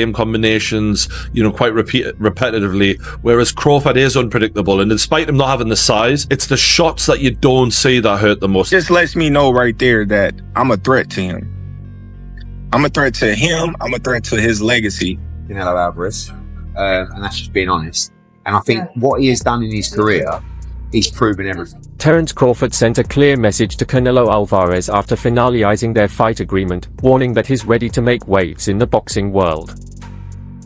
same combinations, quite repetitively, whereas Crawford is unpredictable, and despite him not having the size, it's the shots that you don't see that hurt the most. Just lets me know right there that I'm a threat to him. I'm a threat to him. I'm a threat to his legacy. CaneloAlvarez, and that's just being honest. And I think what he has done in his career, he's proven everything. TerenceCrawford sent a clear message to CaneloAlvarez after finalizing their fight agreement, warning that he's ready to make waves in the boxing world.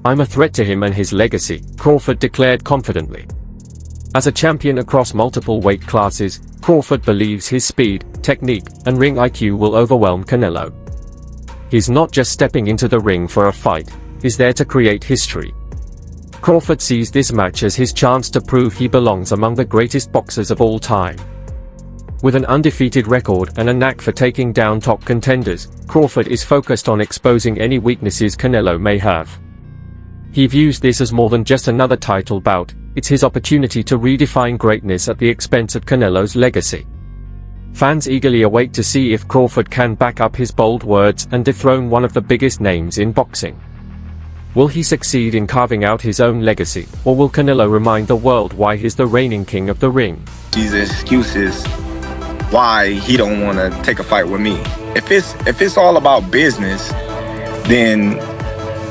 "I'm a threat to him and his legacy," Crawford declared confidently. As a champion across multiple weight classes, Crawford believes his speed, technique, and ring IQ will overwhelm Canelo. He's not just stepping into the ring for a fight, he's there to create history. Crawford sees this match as his chance to prove he belongs among the greatest boxers of all time. With an undefeated record and a knack for taking down top contenders, Crawford is focused on exposing any weaknesses Canelo may have. He views this as more than just another title bout, it's his opportunity to redefine greatness at the expense of Canelo's legacy. Fans eagerly await to see if Crawford can back up his bold words and dethrone one of the biggest names in boxing. Will he succeed in carving out his own legacy, or will Canelo remind the world why he's the reigning king of the ring? These excuses why he don't want to take a fight with me. If it's all about business, then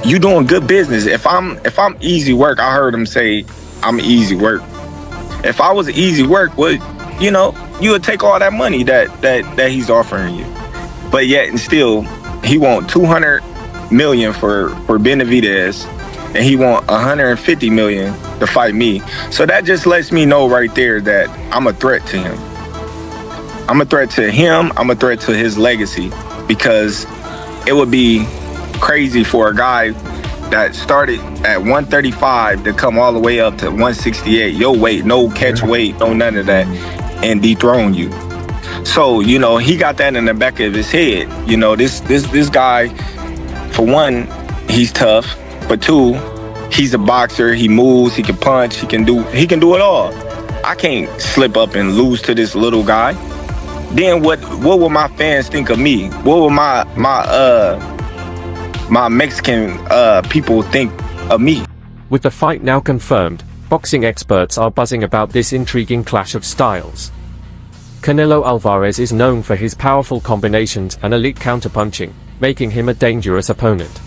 you doing good business. If I'm easy work, I heard him say I'm easy work. If I was easy work, well, you would take all that money that he's offering you. But yet and still, he want 200 million for Benavidez, and he want 150 million to fight me. So that just lets me know right there that I'm a threat to him. I'm a threat to him. I'm a threat to his legacy, because it would be crazy for a guy that started at 135 to come all the way up to 168, your weight, no catch weight, no none of that, and dethrone you. So, he got that in the back of his head. This guy, for one, he's tough. For two, he's a boxer. He moves, he can punch, he can do it all. I can't slip up and lose to this little guy. Then what will my fans think of me? What will my Mexican people think of me? With the fight now confirmed, boxing experts are buzzing about this intriguing clash of styles. Canelo Alvarez is known for his powerful combinations and elite counterpunching, making him a dangerous opponent.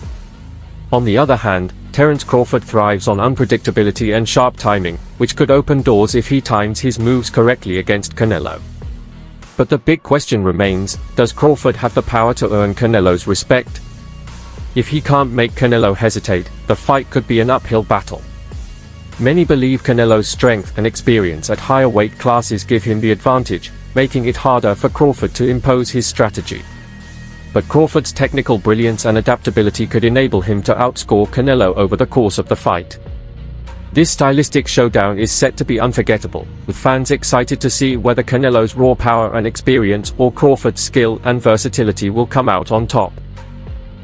On the other hand, Terence Crawford thrives on unpredictability and sharp timing, which could open doors if he times his moves correctly against Canelo. But the big question remains, does Crawford have the power to earn Canelo's respect? If he can't make Canelo hesitate, the fight could be an uphill battle. Many believe Canelo's strength and experience at higher weight classes give him the advantage, making it harder for Crawford to impose his strategy. But Crawford's technical brilliance and adaptability could enable him to outscore Canelo over the course of the fight. This stylistic showdown is set to be unforgettable, with fans excited to see whether Canelo's raw power and experience or Crawford's skill and versatility will come out on top.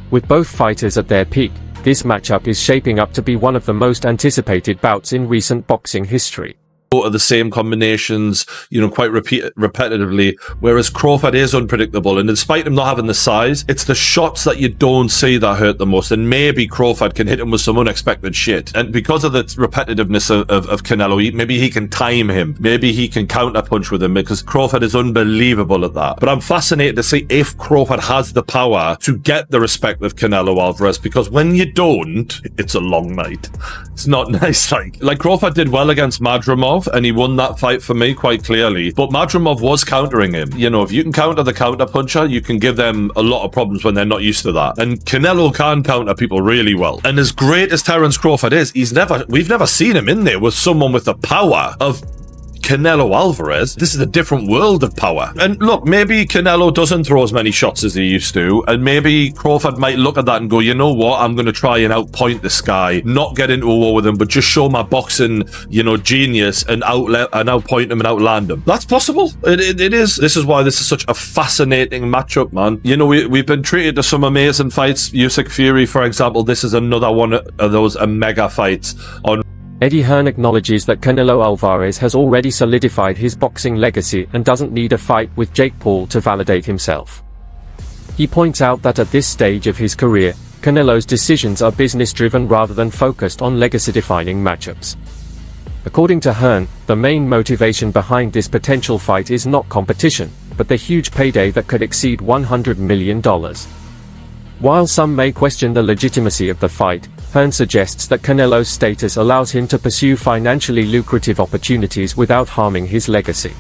With both fighters at their peak, this matchup is shaping up to be one of the most anticipated bouts in recent boxing history. Of the same combinations, quite repetitively, whereas Crawford is unpredictable, and despite him not having the size, it's the shots that you don't see that hurt the most, and maybe Crawford can hit him with some unexpected shit. And because of the repetitiveness of Canelo, maybe he can time him, maybe he can counterpunch with him, because Crawford is unbelievable at that. But I'm fascinated to see if Crawford has the power to get the respect of Canelo Alvarez, because when you don't, it's a long night. It's not nice. Like Crawford did well against Madrimov, and he won that fight for me quite clearly. But Madrimov was countering him. If you can counter the counter puncher, you can give them a lot of problems when they're not used to that. And Canelo can counter people really well. And as great as Terence Crawford is, we've never seen him in there with someone with the power of Canelo Alvarez. This is a different world of power. And look, maybe Canelo doesn't throw as many shots as he used to, and maybe Crawford might look at that and go, you know what, I'm going to try and outpoint this guy, not get into a war with him, but just show my boxing, genius and outpoint him and outland him. That's possible. It is. This is why this is such a fascinating matchup, man. We've been treated to some amazing fights. Usyk Fury, for example, this is another one of those mega fights on. Eddie Hearn acknowledges that Canelo Alvarez has already solidified his boxing legacy and doesn't need a fight with Jake Paul to validate himself. He points out that at this stage of his career, Canelo's decisions are business-driven rather than focused on legacy-defining matchups. According to Hearn, the main motivation behind this potential fight is not competition, but the huge payday that could exceed $100 million. While some may question the legitimacy of the fight, Hearn suggests that Canelo's status allows him to pursue financially lucrative opportunities without harming his legacy.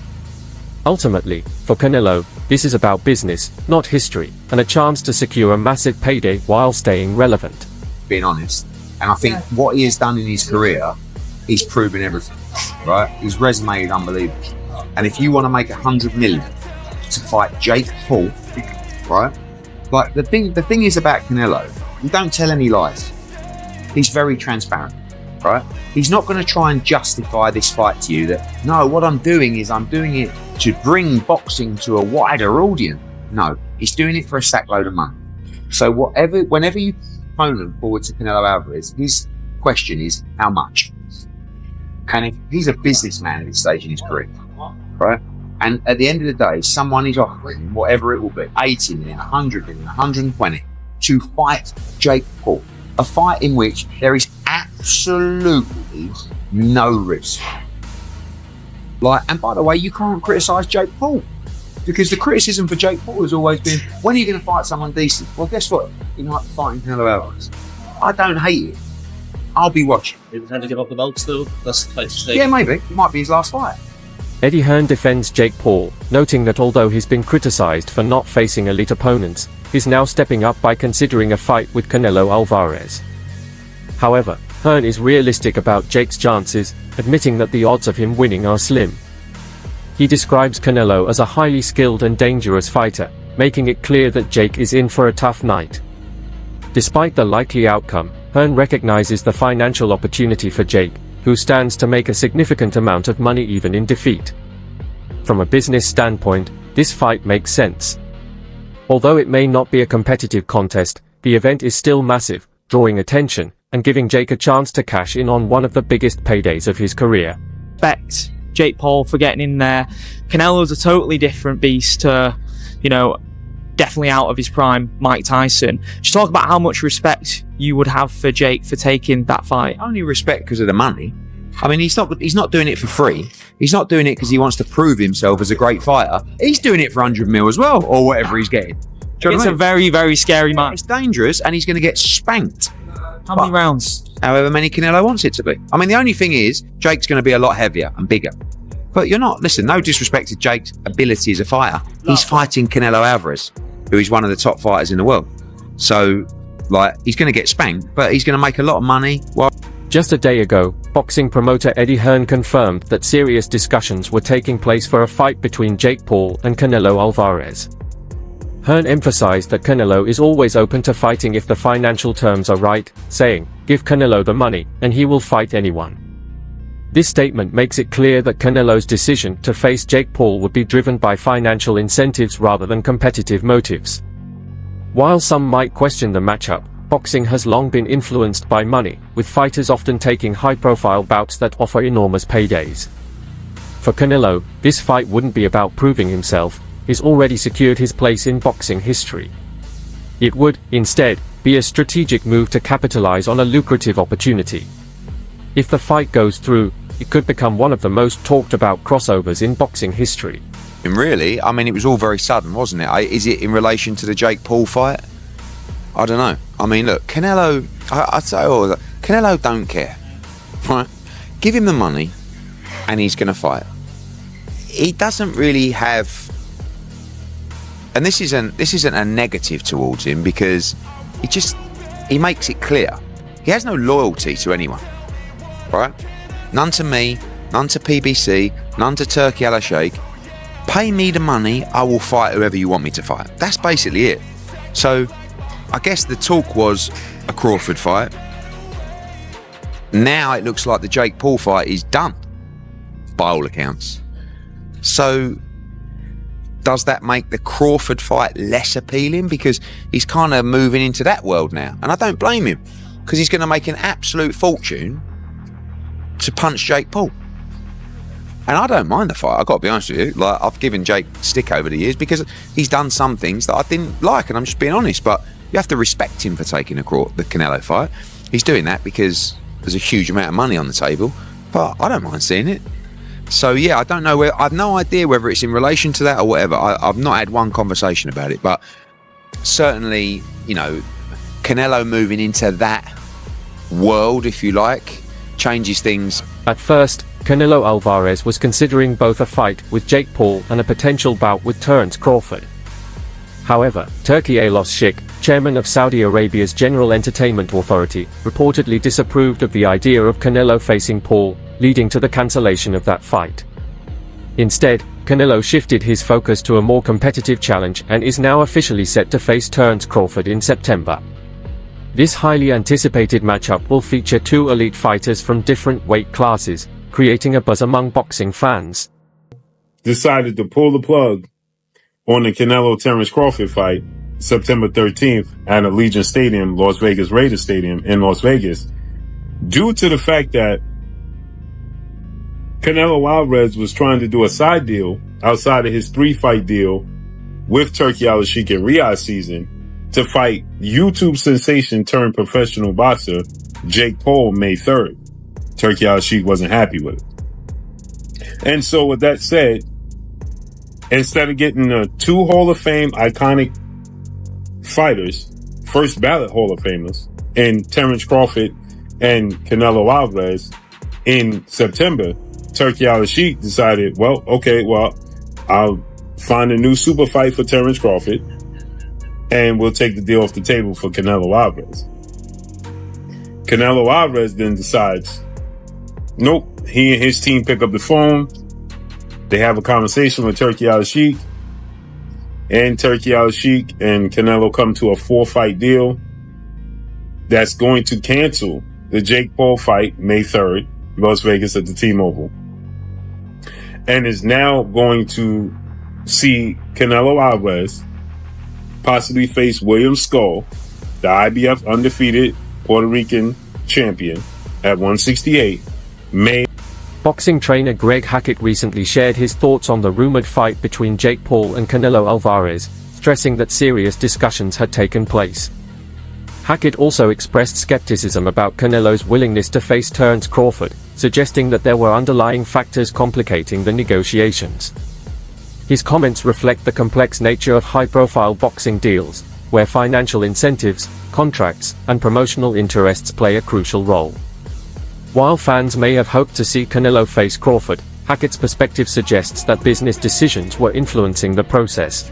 Ultimately, for Canelo, this is about business, not history, and a chance to secure a massive payday while staying relevant. Being honest, and I think what he has done in his career, he's proven everything, right? His resume is unbelievable. And if you want to make 100 million to fight Jake Paul, right? Like the thing is about Canelo, he don't tell any lies. He's very transparent, right? He's not going to try and justify this fight to you that, no, what I'm doing is I'm doing it to bring boxing to a wider audience. No, he's doing it for a sack load of money. So whenever you opponent forward to Canelo Alvarez, his question is how much? And if he's a businessman at this stage in his career, right? And at the end of the day, someone is offering whatever it will be, 80 million, 100 million, 120, to fight Jake Paul. A fight in which there is absolutely no risk. And by the way, you can't criticise Jake Paul, because the criticism for Jake Paul has always been, when are you going to fight someone decent? Well, guess what? He might be fighting Canelo Alvarez. I don't hate it. I'll be watching. Maybe time to give up the belt still. That's the place to take. Yeah, maybe. It might be his last fight. Eddie Hearn defends Jake Paul, noting that although he's been criticized for not facing elite opponents, he's now stepping up by considering a fight with Canelo Alvarez. However, Hearn is realistic about Jake's chances, admitting that the odds of him winning are slim. He describes Canelo as a highly skilled and dangerous fighter, making it clear that Jake is in for a tough night. Despite the likely outcome, Hearn recognizes the financial opportunity for Jake, who stands to make a significant amount of money even in defeat. From a business standpoint, this fight makes sense. Although it may not be a competitive contest, the event is still massive, drawing attention, and giving Jake a chance to cash in on one of the biggest paydays of his career. Respect Jake Paul for getting in there. Canelo's a totally different beast to, definitely out of his prime Mike Tyson. Just talk about how much respect you would have for Jake for taking that fight. Only respect because of the money. I mean, he's not doing it for free. He's not doing it because he wants to prove himself as a great fighter. He's doing it for 100 mil as well, or whatever he's getting. It's a very, very scary match. It's dangerous, and he's going to get spanked. How many rounds? However many Canelo wants it to be. I mean, the only thing is, Jake's going to be a lot heavier and bigger. But listen, no disrespect to Jake's ability as a fighter. He's fighting Canelo Alvarez, who is one of the top fighters in the world. So, he's going to get spanked, but he's going to make a lot of money. Just a day ago, boxing promoter Eddie Hearn confirmed that serious discussions were taking place for a fight between Jake Paul and Canelo Alvarez. Hearn emphasized that Canelo is always open to fighting if the financial terms are right, saying, "Give Canelo the money, and he will fight anyone." This statement makes it clear that Canelo's decision to face Jake Paul would be driven by financial incentives rather than competitive motives. While some might question the matchup, boxing has long been influenced by money, with fighters often taking high-profile bouts that offer enormous paydays. For Canelo, this fight wouldn't be about proving himself. He's already secured his place in boxing history. It would, instead, be a strategic move to capitalize on a lucrative opportunity. If the fight goes through, it could become one of the most talked about crossovers in boxing history. And really, I mean, it was all very sudden, wasn't it? Is it in relation to the Jake Paul fight? I don't know. I mean, look, Canelo, I'd say, Canelo don't care, right? Give him the money, and he's going to fight. He doesn't really have, and this isn't a negative towards him, because he makes it clear he has no loyalty to anyone, right? None to me, none to PBC, none to Turkey Al Sheikh. Pay me the money, I will fight whoever you want me to fight. That's basically it. So I guess the talk was a Crawford fight. Now it looks like the Jake Paul fight is done, by all accounts. So does that make the Crawford fight less appealing? Because he's kind of moving into that world now. And I don't blame him, because he's going to make an absolute fortune to punch Jake Paul. And I don't mind the fight, I've got to be honest with you. I've given Jake stick over the years because he's done some things that I didn't like, and I'm just being honest. But You have to respect him for taking the Canelo fight. He's doing that because there's a huge amount of money on the table, but I don't mind seeing it. So yeah, I don't know I've no idea whether it's in relation to that or whatever. I've not had one conversation about it, but certainly, you know, Canelo moving into that world, if you like, changes things. At first, Canelo Alvarez was considering both a fight with Jake Paul and a potential bout with Terence Crawford. However, Turki Al-Sheikh, chairman of Saudi Arabia's General Entertainment Authority, reportedly disapproved of the idea of Canelo facing Paul, leading to the cancellation of that fight. Instead, Canelo shifted his focus to a more competitive challenge and is now officially set to face Terence Crawford in September. This highly anticipated matchup will feature two elite fighters from different weight classes, creating a buzz among boxing fans. Decided to pull the plug on the Canelo-Terence Crawford fight September 13th at Allegiant Stadium, Las Vegas Raiders Stadium in Las Vegas, due to the fact that CaneloAlvarez was trying to do a side deal outside of his 3-fight deal with Turki Al-Sheikh in Riyadh season to fight YouTube sensation turned professional boxer Jake Paul May 3rd. Turki Al-Sheikh wasn't happy with it. And so with that said, instead of getting the 2 Hall of Fame iconic fighters, first ballot Hall of Famers, in Terence Crawford and Canelo Alvarez in September, Turki Al-Sheikh decided, well, okay, well, I'll find a new super fight for Terence Crawford and we'll take the deal off the table for Canelo Alvarez. Canelo Alvarez then decides, nope, he and his team pick up the phone. They have a conversation with Turki Al-Sheikh, and Turki Al-Sheikh and Canelo come to a 4-fight deal that's going to cancel the Jake Paul fight May 3rd, Las Vegas at the T-Mobile, and is now going to see Canelo Alvarez possibly face William Skull, the IBF undefeated Puerto Rican champion, at 168, May. Boxing trainer Greg Hackett recently shared his thoughts on the rumored fight between Jake Paul and Canelo Alvarez, stressing that serious discussions had taken place. Hackett also expressed skepticism about Canelo's willingness to face Terence Crawford, suggesting that there were underlying factors complicating the negotiations. His comments reflect the complex nature of high-profile boxing deals, where financial incentives, contracts, and promotional interests play a crucial role. While fans may have hoped to see Canelo face Crawford, Hackett's perspective suggests that business decisions were influencing the process.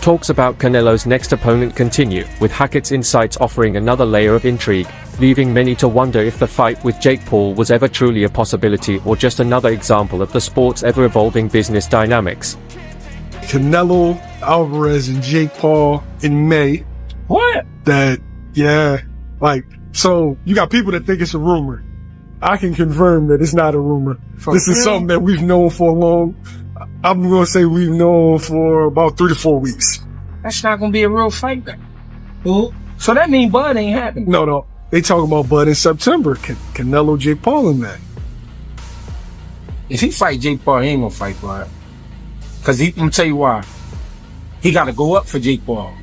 Talks about Canelo's next opponent continue, with Hackett's insights offering another layer of intrigue, leaving many to wonder if the fight with Jake Paul was ever truly a possibility or just another example of the sport's ever-evolving business dynamics. Canelo Alvarez and Jake Paul in May. What? So you got people that think it's a rumor. I can confirm that it's not a rumor. This is something that we've known for I'm going to say we've known for about 3 to 4 weeks. That's not going to be a real fight then. So that means Bud ain't happening. No. They talking about Bud in September. Canelo, Jake Paul in that. If he fight Jake Paul, he ain't going to fight Bud. Because I'm going to tell you why. He got to go up for Jake Paul.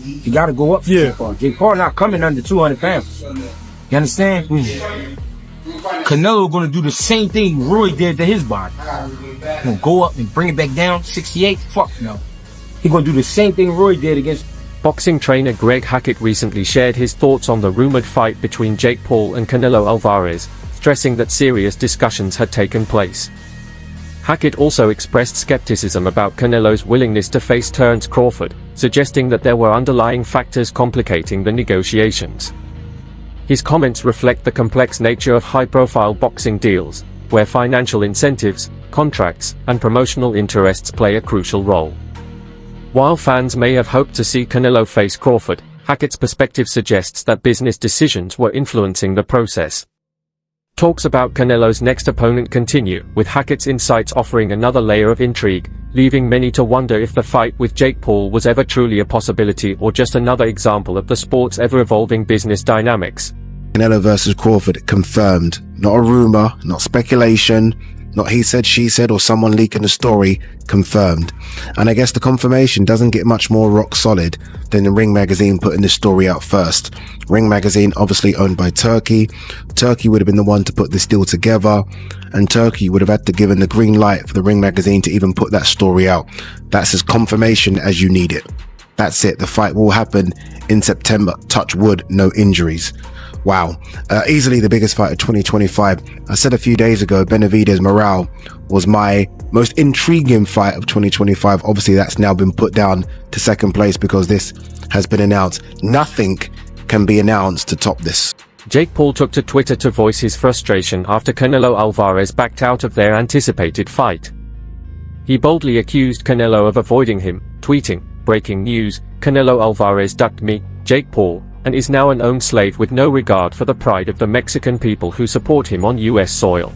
He got to go up for Jake Paul. Jake Paul not coming under 200 pounds. You understand? Canelo gonna do the same thing Roy did to his body. He gonna go up and bring it back down, 68? Fuck no. He gonna do the same thing Roy did against... Boxing trainer Greg Hackett recently shared his thoughts on the rumored fight between Jake Paul and Canelo Alvarez, stressing that serious discussions had taken place. Hackett also expressed skepticism about Canelo's willingness to face Terence Crawford, suggesting that there were underlying factors complicating the negotiations. His comments reflect the complex nature of high-profile boxing deals, where financial incentives, contracts, and promotional interests play a crucial role. While fans may have hoped to see Canelo face Crawford, Hackett's perspective suggests that business decisions were influencing the process. Talks about Canelo's next opponent continue, with Hackett's insights offering another layer of intrigue, leaving many to wonder if the fight with Jake Paul was ever truly a possibility or just another example of the sport's ever-evolving business dynamics. Canelo versus Crawford confirmed. Not a rumor, not speculation. Not he said, she said, or someone leaking the story, confirmed. And I guess the confirmation doesn't get much more rock solid than the Ring Magazine putting this story out first. Ring Magazine, obviously owned by Turkey. Turkey would have been the one to put this deal together, and Turkey would have had to given the green light for the Ring Magazine to even put that story out. That's as confirmation as you need it. That's it. The fight will happen in September. Touch wood, no injuries. Wow. Easily the biggest fight of 2025. I said a few days ago, Benavidez Morale was my most intriguing fight of 2025. Obviously, that's now been put down to second place because this has been announced. Nothing can be announced to top this. Jake Paul took to Twitter to voice his frustration after Canelo Alvarez backed out of their anticipated fight. He boldly accused Canelo of avoiding him, tweeting, "Breaking news, Canelo Alvarez ducked me, Jake Paul, and is now an owned slave with no regard for the pride of the Mexican people who support him on US soil."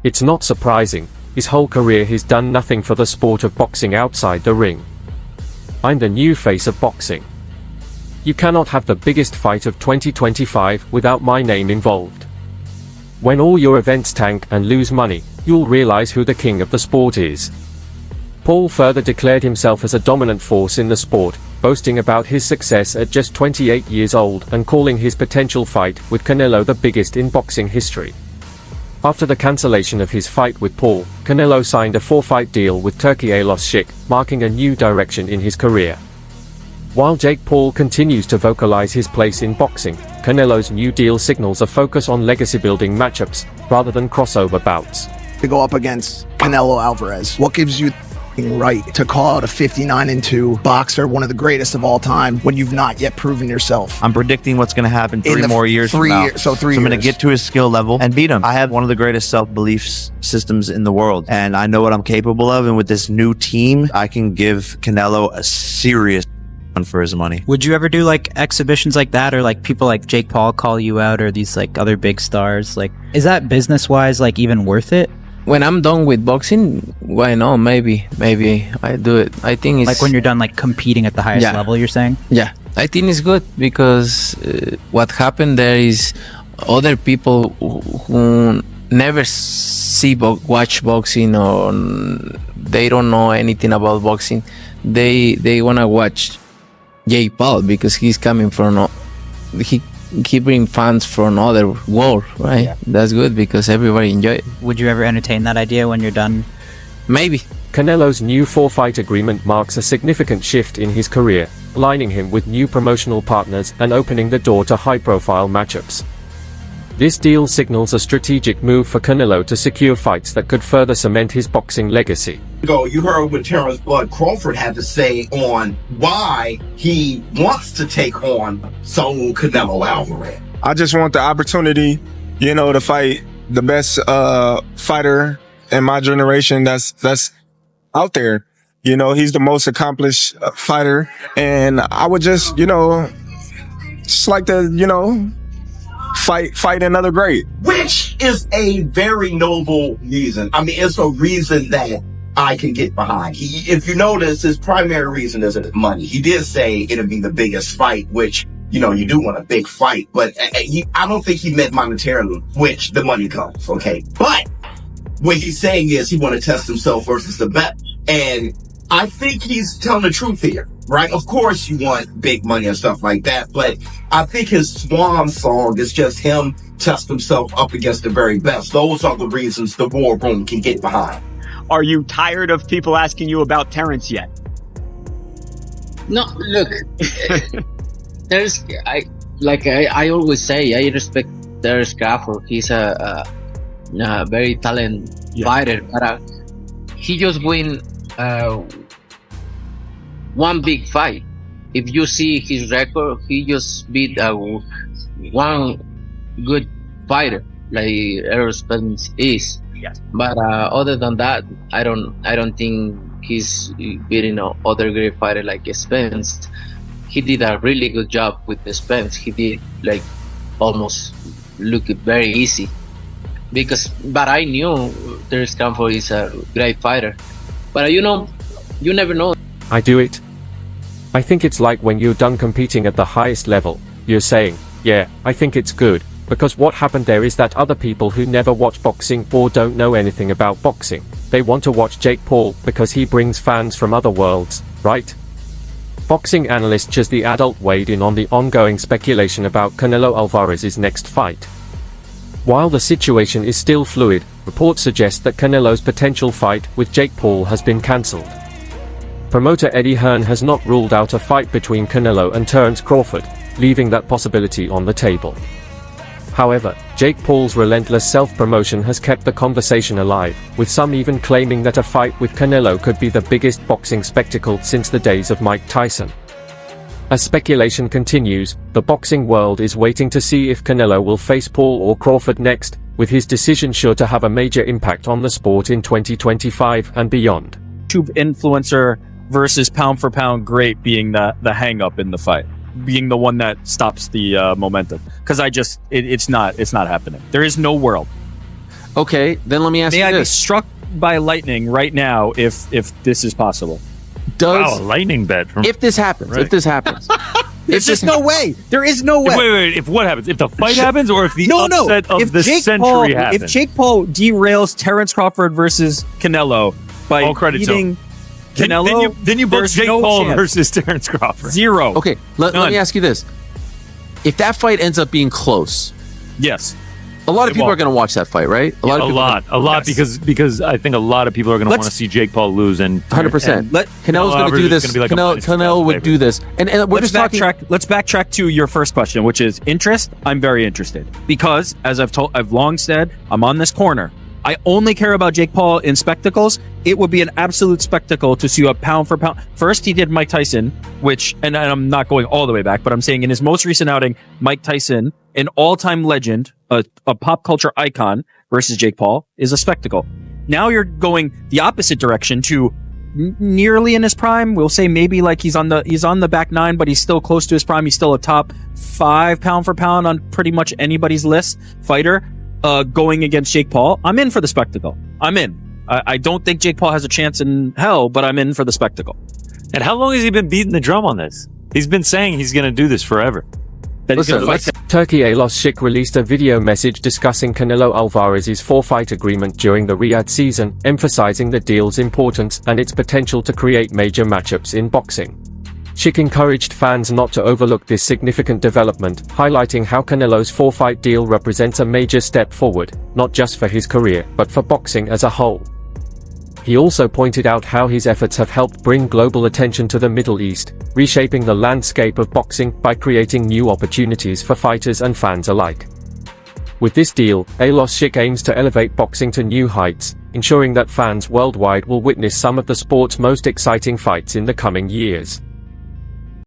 It's not surprising, his whole career he's done nothing for the sport of boxing outside the ring. "I'm the new face of boxing. You cannot have the biggest fight of 2025 without my name involved. When all your events tank and lose money, you'll realize who the king of the sport is." Paul further declared himself as a dominant force in the sport, boasting about his success at just 28 years old and calling his potential fight with Canelo the biggest in boxing history. After the cancellation of his fight with Paul, Canelo signed a 4-fight deal with Turkey Alvarez, marking a new direction in his career. While Jake Paul continues to vocalize his place in boxing, Canelo's new deal signals a focus on legacy-building matchups, rather than crossover bouts. To go up against Canelo Alvarez, what gives you right to call out a 59-2 boxer, one of the greatest of all time, when you've not yet proven yourself? I'm predicting what's going to happen three more years from now. So I'm going to get to his skill level and beat him. I have one of the greatest self-belief systems in the world, and I know what I'm capable of. And with this new team, I can give Canelo a serious run for his money. Would you ever do like exhibitions like that, or like people like Jake Paul call you out, or these like other big stars? Like, is that business-wise like even worth it? When I'm done with boxing, why not? Maybe I do it. I think it's like when you're done like competing at the highest level, you're saying? Yeah, I think it's good because what happened there is other people who never watch boxing, or they don't know anything about boxing. They wanna watch Jake Paul because he's coming from he bring fans from other world, right? Yeah. That's good because everybody enjoy it. Would you ever entertain that idea when you're done? Maybe. Canelo's new 4-fight agreement marks a significant shift in his career, aligning him with new promotional partners and opening the door to high-profile matchups. This deal signals a strategic move for Canelo to secure fights that could further cement his boxing legacy. You heard what Terence Crawford had to say on why he wants to take on Saul Canelo Alvarez. I just want the opportunity, to fight the best fighter in my generation that's out there. He's the most accomplished fighter, and I would just, just like to, fight another great. Which is a very noble reason. I mean, it's a reason that I can get behind. If you notice, his primary reason isn't money. He did say it'd be the biggest fight, which, you do want a big fight, but I don't think he meant monetarily, which the money comes, okay? But what he's saying is he want to test himself versus the best. And I think he's telling the truth here, right? Of course you want big money and stuff like that, but I think his swan song is just him test himself up against the very best. Those are the reasons the war room can get behind. Are you tired of people asking you about Terence yet? No, look, I always say, I respect TerenceCrawford. He's a very talented fighter, but he just win one big fight. If you see his record, he just beat one good fighter like Errol Spence is. Yes. But other than that, I don't think he's beating other great fighter like Spence. He did a really good job with the Spence. He did like almost look very easy. But I knew TerenceCrawford is a great fighter. But you never know. I do it. I think it's like when you're done competing at the highest level, you're saying, yeah, I think it's good, because what happened there is that other people who never watch boxing or don't know anything about boxing, they want to watch Jake Paul because he brings fans from other worlds, right? Boxing analyst Just the Adult weighed in on the ongoing speculation about Canelo Alvarez's next fight. While the situation is still fluid, reports suggest that Canelo's potential fight with Jake Paul has been cancelled. Promoter Eddie Hearn has not ruled out a fight between Canelo and Terence Crawford, leaving that possibility on the table. However, Jake Paul's relentless self-promotion has kept the conversation alive, with some even claiming that a fight with Canelo could be the biggest boxing spectacle since the days of Mike Tyson. As speculation continues, the boxing world is waiting to see if Canelo will face Paul or Crawford next, with his decision sure to have a major impact on the sport in 2025 and beyond. YouTube influencer versus pound for pound great being the hang up in the fight, being the one that stops the momentum, because it's not happening. There is no world. Okay, then let me ask you this: May I be struck by lightning right now if this is possible? Does a lightning bet? If this happens, Right. if this happens, There's just no way. There is no way. Wait. If what happens? If the fight happens, or if the upset of if the Jake century Paul, happens? If Jake Paul derails Terence Crawford versus Canelo by All credit to beating him. Canelo, then you book there's Jake no Paul chance. versus Terence Crawford. Zero. okay, let me ask you this: if that fight ends up being close, yes, a lot of It people won't. are going to watch that fight, right? A lot, yes. because I think a lot of people are going to want to see Jake Paul lose, and 100%. Let Canelo's going to do this. Canelo would do this, and we're let's just talking. Let's backtrack to your first question, which is interest. I'm very interested because, as I've long said, I'm on this corner. I only care about Jake Paul in spectacles. It would be an absolute spectacle to see a pound for pound. First, he did Mike Tyson, which, and I'm not going all the way back, but I'm saying in his most recent outing, Mike Tyson, an all-time legend, a pop culture icon, versus Jake Paul is a spectacle. Now you're going the opposite direction to nearly in his prime. We'll say maybe like he's on the back nine, but he's still close to his prime. He's still a top 5 pound for pound on pretty much anybody's list fighter. Going against Jake Paul, I'm in for the spectacle. I'm in. I don't think Jake Paul has a chance in hell, but I'm in for the spectacle. And how long has he been beating the drum on this? He's been saying he's going to do this forever. Turkey Alos Sheikh released a video message discussing Canelo Alvarez's 4-fight agreement during the Riyadh season, emphasizing the deal's importance and its potential to create major matchups in boxing. Sheikh encouraged fans not to overlook this significant development, highlighting how Canelo's 4-fight deal represents a major step forward, not just for his career, but for boxing as a whole. He also pointed out how his efforts have helped bring global attention to the Middle East, reshaping the landscape of boxing by creating new opportunities for fighters and fans alike. With this deal, Alos Sheikh aims to elevate boxing to new heights, ensuring that fans worldwide will witness some of the sport's most exciting fights in the coming years.